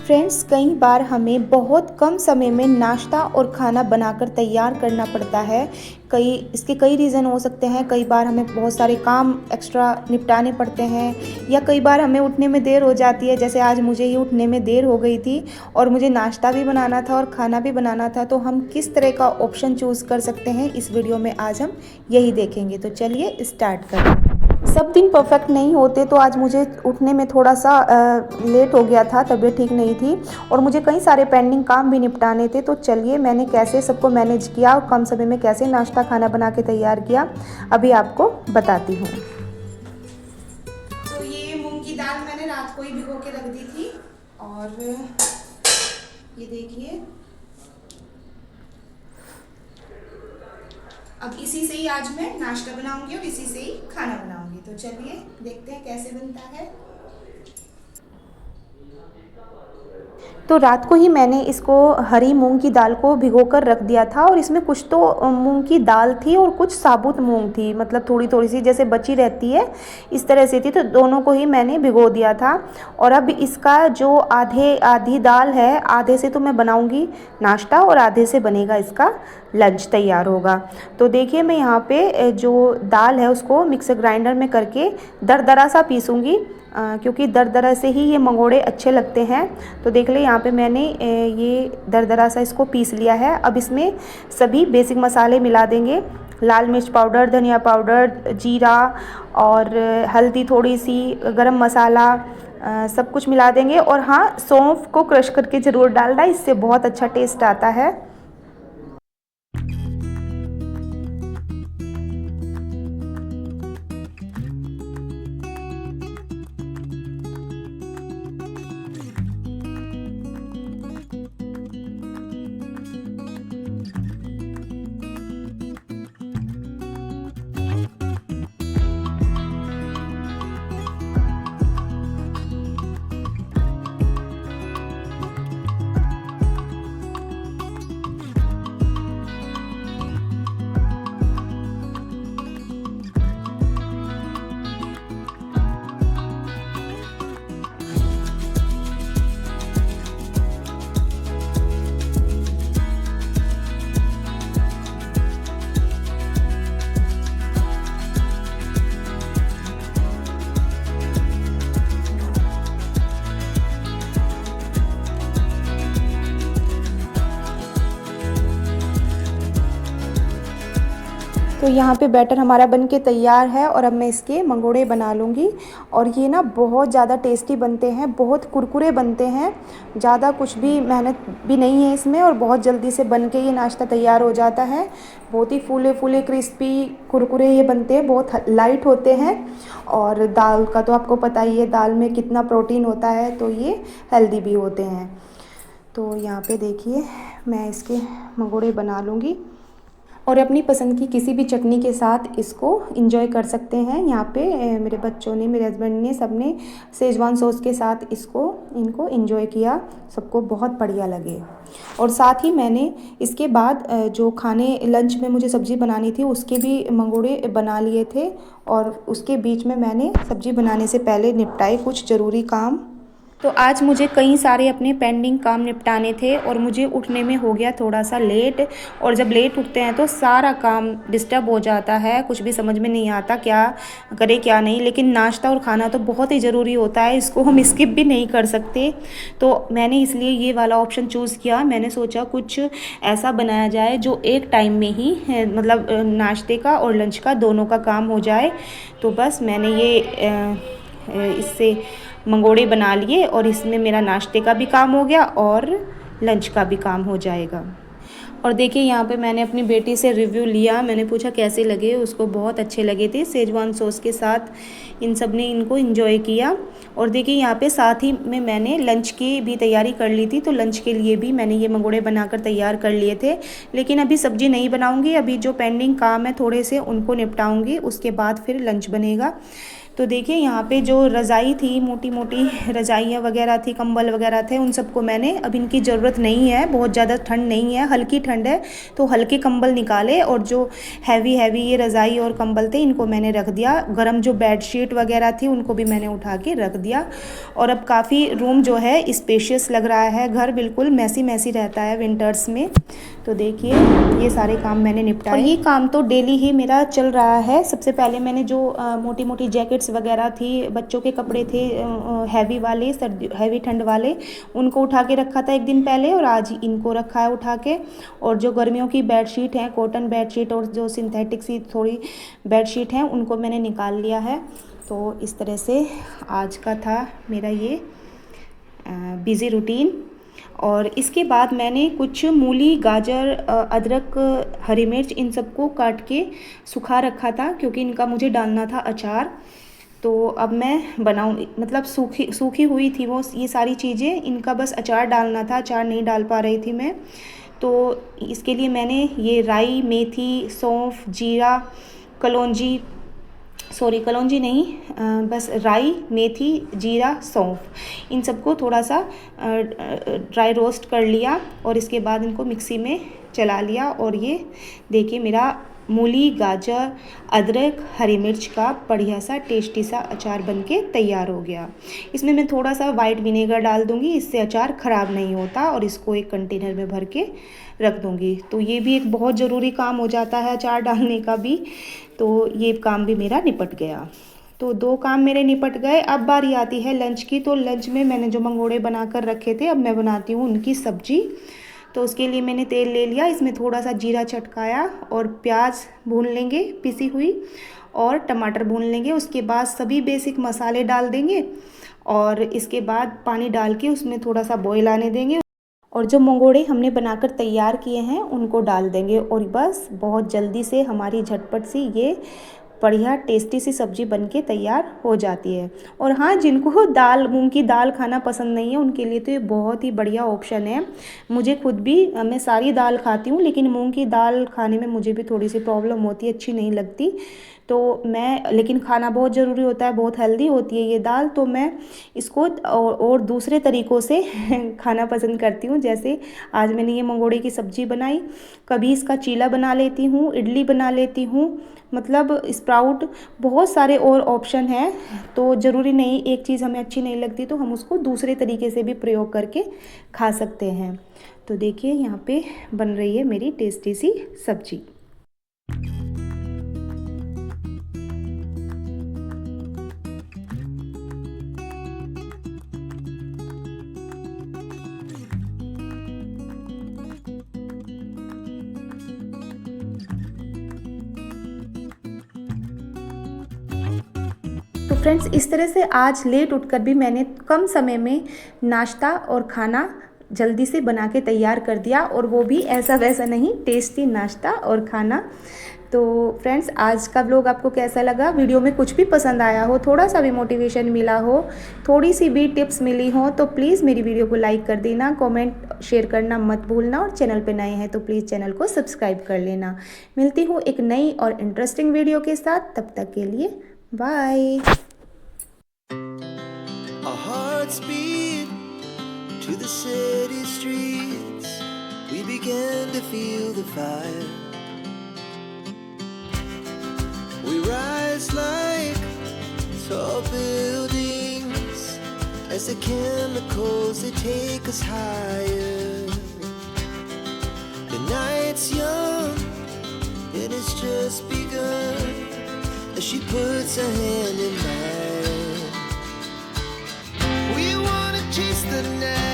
Friends, कई बार हमें बहुत कम समय में नाश्ता और खाना बनाकर तैयार करना पड़ता है। इसके कई रीज़न हो सकते हैं। कई बार हमें बहुत सारे काम एक्स्ट्रा निपटाने पड़ते हैं, या कई बार हमें उठने में देर हो जाती है। जैसे आज मुझे ही उठने में देर हो गई थी और मुझे नाश्ता भी बनाना था और खाना भी बनाना था। तो हम किस तरह का ऑप्शन चूज़ कर सकते हैं, इस वीडियो में आज हम यही देखेंगे। तो चलिए स्टार्ट करें। सब दिन परफेक्ट नहीं होते, तो आज मुझे उठने में थोड़ा सा लेट हो गया था, तबीयत ठीक नहीं थी और मुझे कई सारे पेंडिंग काम भी निपटाने थे। तो चलिए मैंने कैसे सबको मैनेज किया और कम समय में कैसे नाश्ता खाना बना के तैयार किया, अभी आपको बताती हूँ। तो ये मूंग की दाल मैंने रात को ही भिगो के रख दी थी और ये देखिए, अब इसी से ही आज मैं नाश्ता बनाऊंगी और इसी से ही खाना बनाऊंगी। तो चलिए देखते हैं कैसे बनता है। तो रात को ही मैंने इसको हरी मूंग की दाल को भिगोकर रख दिया था और इसमें कुछ तो मूंग की दाल थी और कुछ साबुत मूंग थी, मतलब थोड़ी थोड़ी सी जैसे बची रहती है इस तरह से थी। तो दोनों को ही मैंने भिगो दिया था और अब इसका जो आधी दाल है, आधे से तो मैं बनाऊंगी नाश्ता और आधे से बनेगा इसका लंच तैयार होगा। तो देखिए मैं यहाँ पे जो दाल है उसको मिक्सर ग्राइंडर में करके दरदरा सा पीसूँगी, क्योंकि दरदरा से ही ये मंगोड़े अच्छे लगते हैं। तो देख ले यहाँ पे मैंने ये दरदरा सा इसको पीस लिया है। अब इसमें सभी बेसिक मसाले मिला देंगे, लाल मिर्च पाउडर, धनिया पाउडर, जीरा और हल्दी थोड़ी सी, गरम मसाला, सब कुछ मिला देंगे। और हाँ, सौंफ को क्रश करके ज़रूर डालना, इससे बहुत अच्छा टेस्ट आता है। तो यहाँ पे बैटर हमारा बन के तैयार है और अब मैं इसके मंगोड़े बना लूँगी। और ये ना बहुत ज़्यादा टेस्टी बनते हैं, बहुत कुरकुरे बनते हैं, ज़्यादा कुछ भी मेहनत भी नहीं है इसमें और बहुत जल्दी से बन के ये नाश्ता तैयार हो जाता है। बहुत ही फूले फूले क्रिस्पी कुरकुरे ये बनते हैं, बहुत लाइट होते हैं। और दाल का तो आपको पता ही है, दाल में कितना प्रोटीन होता है, तो ये हेल्दी भी होते हैं। तो यहाँ पे देखिए मैं इसके मंगोड़े बना लूँगी और अपनी पसंद की किसी भी चटनी के साथ इसको इंजॉय कर सकते हैं। यहाँ पे मेरे बच्चों ने, मेरे हस्बैंड ने, सबने सेजवान सॉस के साथ इनको इंजॉय किया, सबको बहुत बढ़िया लगे। और साथ ही मैंने इसके बाद जो खाने लंच में मुझे सब्ज़ी बनानी थी उसके भी मंगोड़े बना लिए थे और उसके बीच में मैंने सब्ज़ी बनाने से पहले निपटाए कुछ ज़रूरी काम। तो आज मुझे कई सारे अपने पेंडिंग काम निपटाने थे और मुझे उठने में हो गया थोड़ा सा लेट। और जब लेट उठते हैं तो सारा काम डिस्टर्ब हो जाता है, कुछ भी समझ में नहीं आता क्या करें क्या नहीं। लेकिन नाश्ता और खाना तो बहुत ही ज़रूरी होता है, इसको हम स्किप भी नहीं कर सकते। तो मैंने इसलिए ये वाला ऑप्शन चूज़ किया। मैंने सोचा कुछ ऐसा बनाया जाए जो एक टाइम में ही मतलब नाश्ते का और लंच का दोनों का काम हो जाए। तो बस मैंने ये इससे मंगोड़े बना लिए और इसमें मेरा नाश्ते का भी काम हो गया और लंच का भी काम हो जाएगा। और देखिए यहाँ पे मैंने अपनी बेटी से रिव्यू लिया, मैंने पूछा कैसे लगे, उसको बहुत अच्छे लगे थे सेजवान सॉस के साथ। इन सब ने इनको एंजॉय किया। और देखिए यहाँ पे साथ ही में मैंने लंच की भी तैयारी कर ली थी, तो लंच के लिए भी मैंने ये मंगोड़े बनाकर तैयार कर लिए थे। लेकिन अभी सब्ज़ी नहीं बनाऊँगी, अभी जो पेंडिंग काम है थोड़े से उनको निपटाऊँगी, उसके बाद फिर लंच बनेगा। तो देखिए यहाँ पे जो रज़ाई थी, मोटी मोटी रज़ाइयाँ वगैरह थी, कंबल वगैरह थे, उन सबको मैंने, अब इनकी ज़रूरत नहीं है, बहुत ज़्यादा ठंड नहीं है, हल्की ठंड है, तो हल्के कंबल निकाले और जो हैवी हैवी ये रज़ाई और कंबल थे इनको मैंने रख दिया। गर्म जो बेडशीट वगैरह थी उनको भी मैंने उठा के रख दिया। और अब काफ़ी रूम जो है स्पेशियस लग रहा है, घर बिल्कुल मैसी मैसी रहता है विंटर्स में। तो देखिए ये सारे काम मैंने निपटाए और ये काम तो डेली ही मेरा चल रहा है। सबसे पहले मैंने जो मोटी मोटी जैकेट्स वगैरह थी, बच्चों के कपड़े थे हैवी वाले, सर्दी हैवी ठंड वाले, उनको उठा के रखा था एक दिन पहले और आज इनको रखा है उठा के। और जो गर्मियों की बेडशीट हैं, कॉटन बेडशीट और जो सिंथेटिक सी थोड़ी बेडशीट हैं, उनको मैंने निकाल लिया है। तो इस तरह से आज का था मेरा ये बिज़ी रूटीन। और इसके बाद मैंने कुछ मूली, गाजर, अदरक, हरी मिर्च, इन सबको काट के सुखा रखा था क्योंकि इनका मुझे डालना था अचार। तो अब मैं बनाऊँ, मतलब सूखी हुई थी वो ये सारी चीज़ें, इनका बस अचार डालना था, अचार नहीं डाल पा रही थी मैं। तो इसके लिए मैंने ये राई, मेथी, सौंफ, जीरा, कलौंजी, कलौंजी नहीं, बस राई, मेथी, जीरा, सौंफ, इन सबको थोड़ा सा ड्राई रोस्ट कर लिया और इसके बाद इनको मिक्सी में चला लिया। और ये देखिए मेरा मूली, गाजर, अदरक, हरी मिर्च का बढ़िया सा टेस्टी सा अचार बनके तैयार हो गया। इसमें मैं थोड़ा सा वाइट विनेगर डाल दूँगी, इससे अचार ख़राब नहीं होता। और इसको एक कंटेनर में भर के रख दूँगी। तो ये भी एक बहुत ज़रूरी काम हो जाता है अचार डालने का भी। तो ये काम भी मेरा निपट गया। तो 2 काम मेरे निपट गए। अब बारी आती है लंच की। तो लंच में मैंने जो मंगोड़े बना कर रखे थे, अब मैं बनाती हूँ उनकी सब्जी। तो उसके लिए मैंने तेल ले लिया, इसमें थोड़ा सा जीरा चटकाया और प्याज भून लेंगे पिसी हुई, और टमाटर भून लेंगे। उसके बाद सभी बेसिक मसाले डाल देंगे और इसके बाद पानी डाल के उसमें थोड़ा सा बॉईल आने देंगे और जो मंगोड़े हमने बनाकर तैयार किए हैं उनको डाल देंगे। और बस बहुत जल्दी से हमारी झटपट सी ये बढ़िया टेस्टी सी सब्ज़ी बनके तैयार हो जाती है। और हाँ, जिनको दाल, मूंग की दाल खाना पसंद नहीं है उनके लिए तो ये बहुत ही बढ़िया ऑप्शन है। मुझे खुद भी, मैं सारी दाल खाती हूँ लेकिन मूंग की दाल खाने में मुझे भी थोड़ी सी प्रॉब्लम होती है, अच्छी नहीं लगती। तो मैं, लेकिन खाना बहुत ज़रूरी होता है, बहुत हेल्दी होती है ये दाल, तो मैं इसको और दूसरे तरीक़ों से खाना पसंद करती हूँ। जैसे आज मैंने ये मंगोड़े की सब्ज़ी बनाई, कभी इसका चीला बना लेती हूँ, इडली बना लेती हूँ, मतलब स्प्राउट, बहुत सारे और ऑप्शन हैं। तो ज़रूरी नहीं एक चीज़ हमें अच्छी नहीं लगती तो हम उसको दूसरे तरीके से भी प्रयोग करके खा सकते हैं। तो देखिए यहाँ पे बन रही है मेरी टेस्टी सी सब्ज़ी। तो फ्रेंड्स, इस तरह से आज लेट उठकर भी मैंने कम समय में नाश्ता और खाना जल्दी से बना के तैयार कर दिया, और वो भी ऐसा वैसा नहीं, टेस्टी नाश्ता और खाना। तो फ्रेंड्स, आज का व्लॉग आपको कैसा लगा? वीडियो में कुछ भी पसंद आया हो, थोड़ा सा भी मोटिवेशन मिला हो, थोड़ी सी भी टिप्स मिली हो, तो प्लीज़ मेरी वीडियो को लाइक कर देना, कमेंट शेयर करना मत भूलना, और चैनल पे नए हैं तो प्लीज़ चैनल को सब्सक्राइब कर लेना। मिलती हूँ एक नई और इंटरेस्टिंग वीडियो के साथ, तब तक के लिए bye. Our hearts beat to the city streets. We began to feel the fire. We rise like tall buildings as the chemicals, they take us higher. The night's young and it's just begun as she puts her hand in mine. We wanna chase the night.